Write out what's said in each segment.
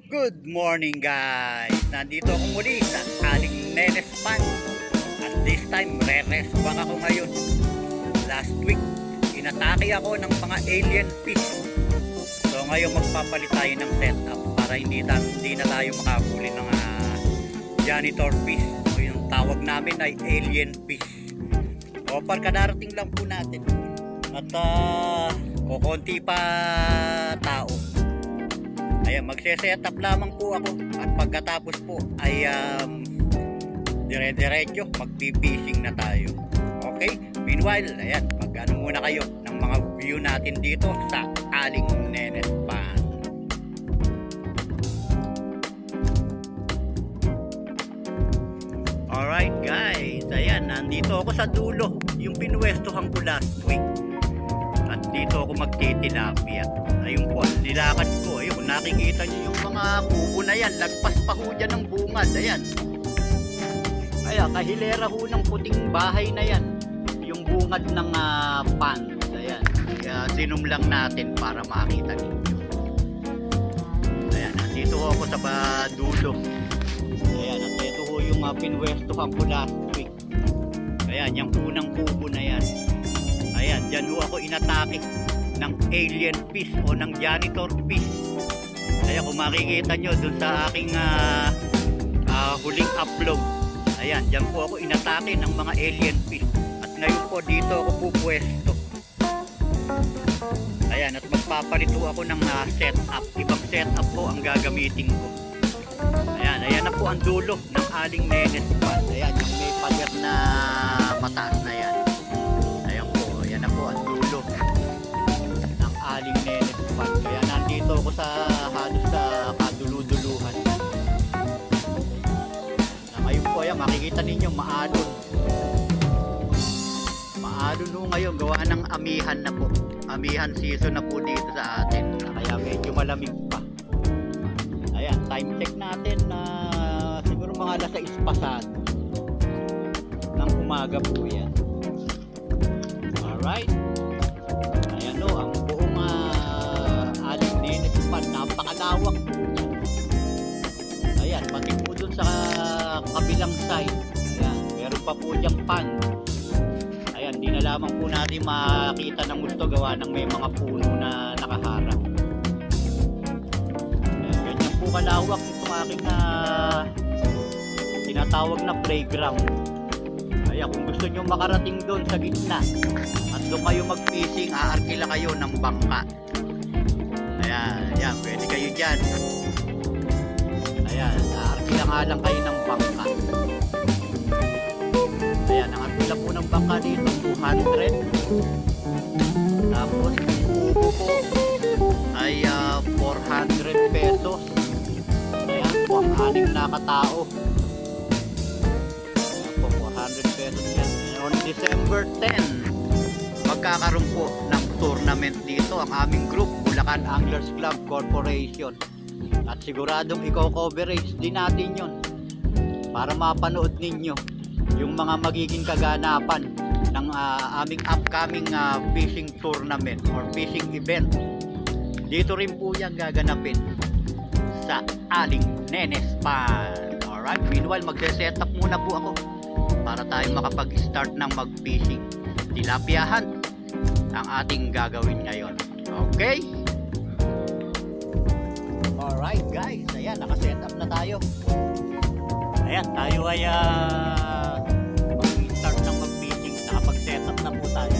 Good morning guys! Nandito ako muli sa aling Nenes Pan. At this time, re-rest back ako ngayon. Last week, inatake ako ng mga alien fish. So ngayon magpapalit tayo ng setup para hindi na tayo makahuli ng janitor fish. So yung tawag namin ay alien fish. O kadarating lang po natin. At kukunti pa tao. Ayan, magse-setup lamang po ako at pagkatapos po ay dire-diretso magpi-fishing na tayo. Okay? Meanwhile, ayan, mag-ano muna kayo ng mga view natin dito sa aling Nenes Pan. Alright guys, ayan, nandito ako sa dulo, yung pinuwestohan ko last week. At dito ako magtitilapia. Ayun po, nilakad ko. Ayun, nakikita nyo yung mga kubo na yan. Lagpas pa ho dyan ng bungad. Ayan. Kaya kahilera ho ng puting bahay na yan. Yung bungad ng pan. Ayan. Kaya sinum lang natin para makita ninyo. Ayan, nandito ho ako sa dulo. Ayan, at ito ho yung pinwestohan ko last week. Ayan, yung unang kubo na yan. Ayan, dyan ho ako inatake ng alien fish o ng janitor fish. Ayan, kung makikita nyo dun sa aking huling upload. Ayan, dyan po ako inatake ng mga alien fish. At ngayon po dito ako pupwesto. Ayan, at magpapalito ako ng setup. Ibang setup po ang gagamitin ko. Ayan, ayan na po ang dulo ng aling Nenes Pan. Ayan, yung may pader na mataas na yan. Ayan na po ang dulo ng aling Nenes Pan. Kaya nandito ako sa halos sa kaduluduluhan. Na ngayon po, ayan, makikita ninyo maalon. Maalon ho ngayon, gawa ng amihan na po. Amihan season na po dito sa atin. Kaya medyo malamig pa. Ayan, time check natin na siguro mga alas 6 pasado ng umaga po yan. Alright. Ayan o, ang buong aling Nenes Pan, napakalawak po niya. Ayan, pati po dun sa kabilang side. Ayan, meron pa po diyang pan. Ayan, di na lamang po natin makita ng gusto gawa ng may mga puno na nakaharap. Ayan, ganyan po kalawak itong aking tinatawag na playground. Ayan, kung gusto nyo makarating doon sa gitna at doon kayo mag-fishing, aarkila kayo ng bangka. Ayan, ayan, pwede kayo dyan. Ayan, aarkila nga lang kayo ng bangka. Ayan, ang arkila po ng bangka dito, 200. Tapos, upo po ay 400 pesos. Ayan po, ang aning nakatao. Ayan po, 400 pesos yan. On December 10, magkakaroon po ng tournament dito ang aming group, Bulacan Anglers Club Corporation. At siguradong i-coverage din natin yon para mapanood ninyo yung mga magiging kaganapan ng aming upcoming fishing tournament or fishing event. Dito rin po yan gaganapin sa aling Nenes Pan. Alright, meanwhile magse-setup muna po ako para tayo makapag-start ng mag-fishing. Tilapia hunt ang ating gagawin ngayon. Okay? Alright guys, ayan, naka-setup na tayo. Ayan, tayo ay mag-start ng mag-fishing. Nakapag-setup na po tayo.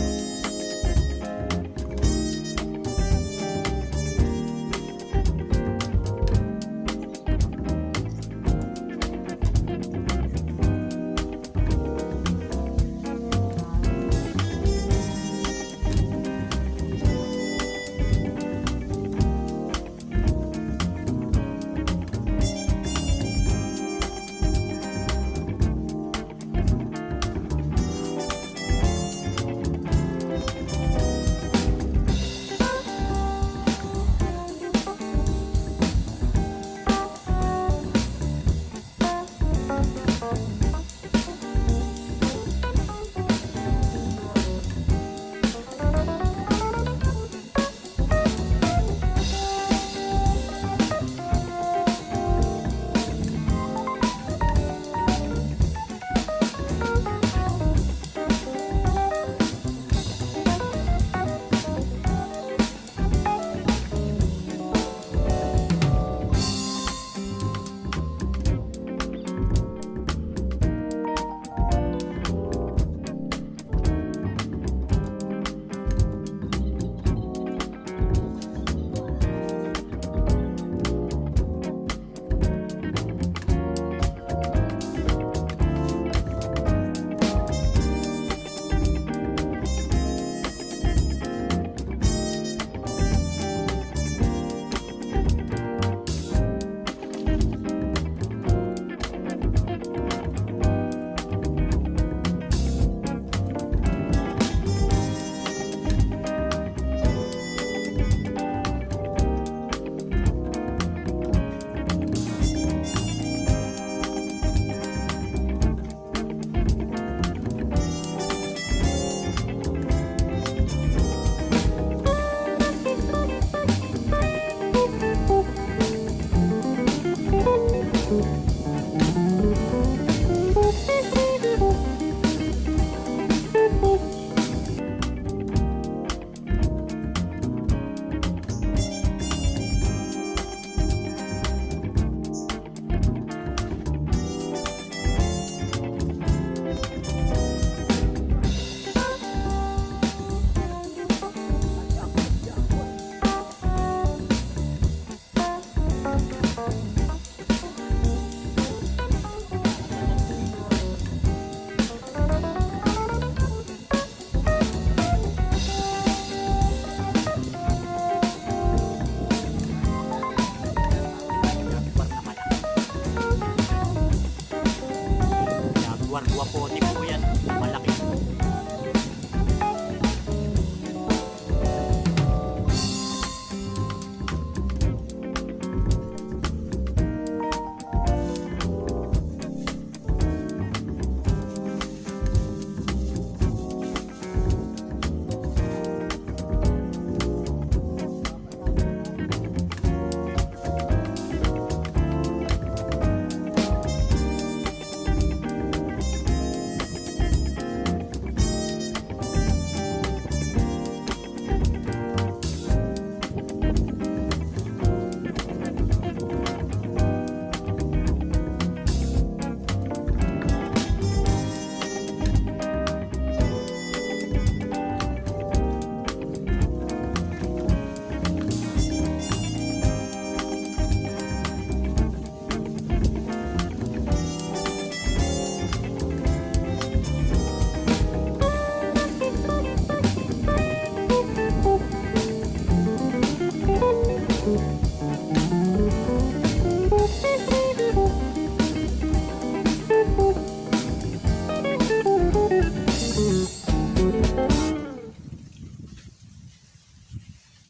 Wapote po yan. Malaki.